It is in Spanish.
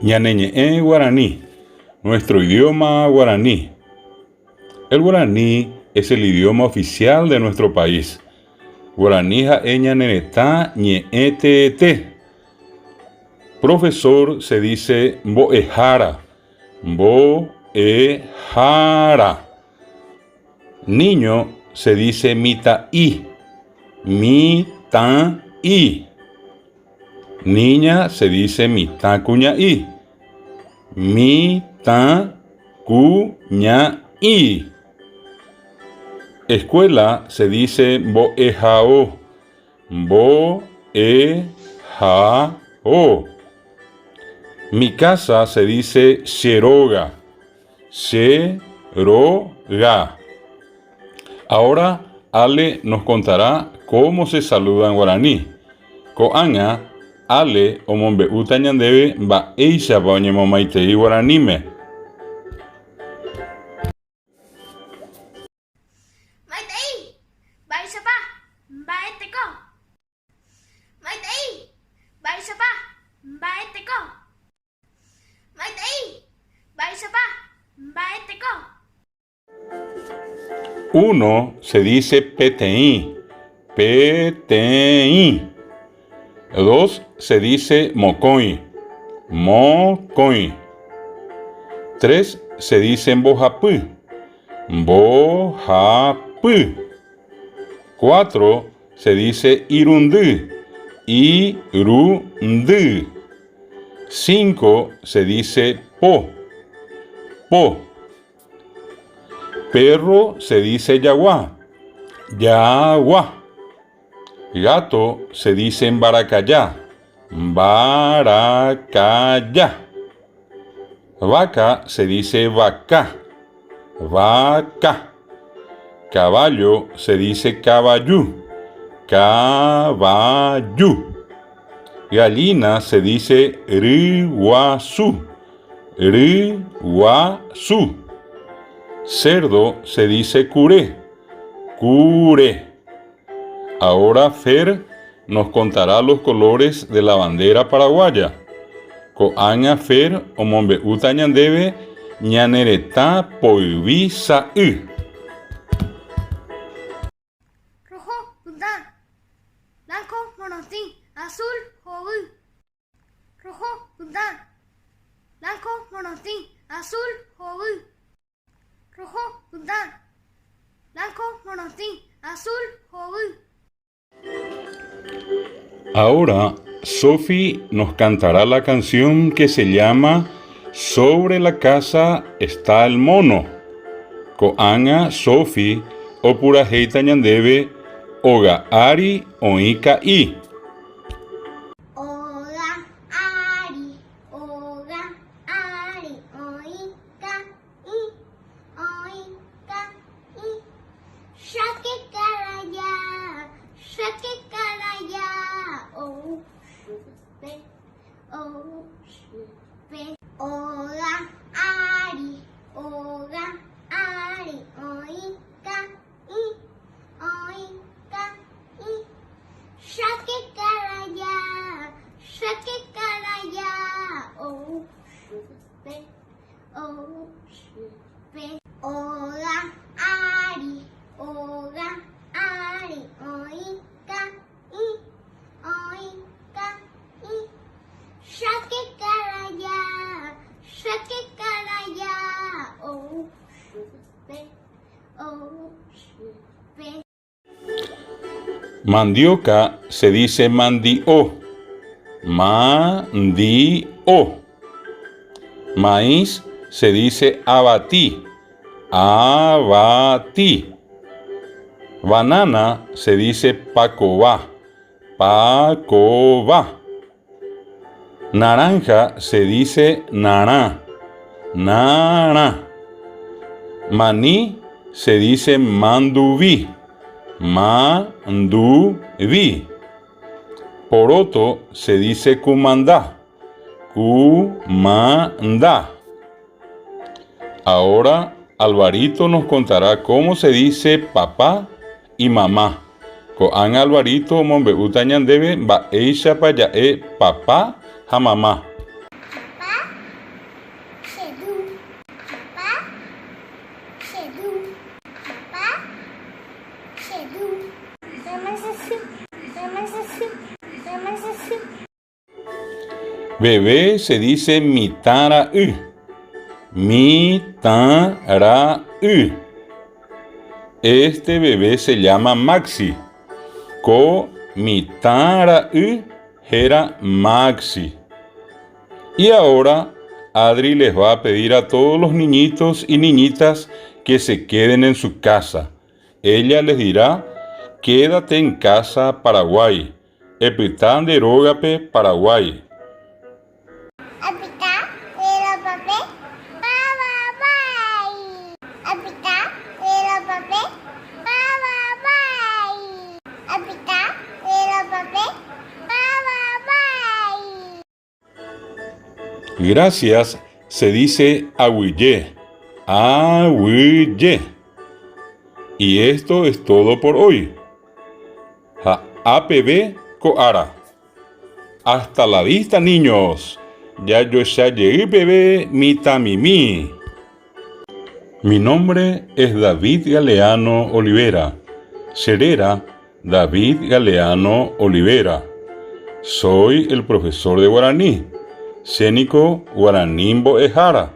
Ñaneñe guaraní, nuestro idioma guaraní. El guaraní es el idioma oficial de nuestro país. Guaraní ñanenetá ñeetete. Profesor se dice mbo'ehara. Mbo'ehara. Niño se dice mita'i. Mita'i. Niña se dice mitakuña'i. Mitakuña'i. Escuela se dice mbo'ehao. Mbo'ehao. Mi casa se dice xeroga. Xeroga. Ahora Ale nos contará cómo se saluda en guaraní. Ko'ág̃a Ale omombe'úta ñandéve mba'éichapa oñemomaitei guaraníme. Maitei, mba'éichapa mba'eteko. Maitei, mba'éichapa mba'eteko. Maitei, mba'éichapa mba'eteko. Uno se dice peteĩ. Peteĩ. Dos se dice mocoĩ. Mocoĩ. Tres se dice mbojapy. Mbojapy. Cuatro se dice irundy. Irundy. Cinco se dice po. Po. Perro se dice yaguá. Yaguá. Gato se dice mbaracayá. Mbaracayá. Vaca se dice vacá. Vaca. Caballo se dice caballú. Caballú. Gallina se dice riguazú. Riguazú. Cerdo se dice curé. Curé. Ahora Fer nos contará los colores de la bandera paraguaya. Ko'ág̃a Fer omombe'úta ñandéve ñaneretã poyvi sa'y. Rojo, punta. Blanco, monotín. Azul, hovy. Rojo, punta. Blanco, monotín. Azul, hovy. Rojo, punta. Blanco, monotín. Azul, hovy. Ahora Sophie nos cantará la canción que se llama Sobre la casa está el mono. Ko'ág̃a Sophie opurahéita ñandéve oga ári oĩka'i. Oga, ari, oika, i. Shake caraya, oh, shupe. Oga, ari, oika, i. Shake caraya, oh, shupe. Oga, ari, oika, i. Shake caraya, oh, shupe. Mandioca se dice mandió. Mandió. Maíz se dice abatí. Abatí. Banana se dice pacobá. Pacobá. Naranja se dice nará. Nará. Maní se dice manduví. Manduví. Poroto se dice cumandá. Cumandá. Ahora Alvarito nos contará cómo se dice papá y mamá. Ko'ág̃a Alvarito omombe'úta ñandéve mba'éichapa ja'e papá ha mamá. Papá Bebé se dice mitara-ü. Mitara-ü. Este bebé se llama Maxi. Ko mitara-ü era Maxi. Y ahora Adri les va a pedir a todos los niñitos y niñitas que se queden en su casa. Ella les dirá, quédate en casa, Paraguay. Epitán de Rogape, Paraguay. Apita, pero papé, bye. Apita, pero papé, bye. Apita, pero papé, bye. Gracias se dice ahuille. Ahuille. Y esto es todo por hoy. APB Coara. Hasta la vista, niños. Ya yo llegué, bebé, mitamimi. Mi nombre es David Galeano Olivera. Serera David Galeano Olivera. Soy el profesor de guaraní. Cénico Guaranimbo Ejara.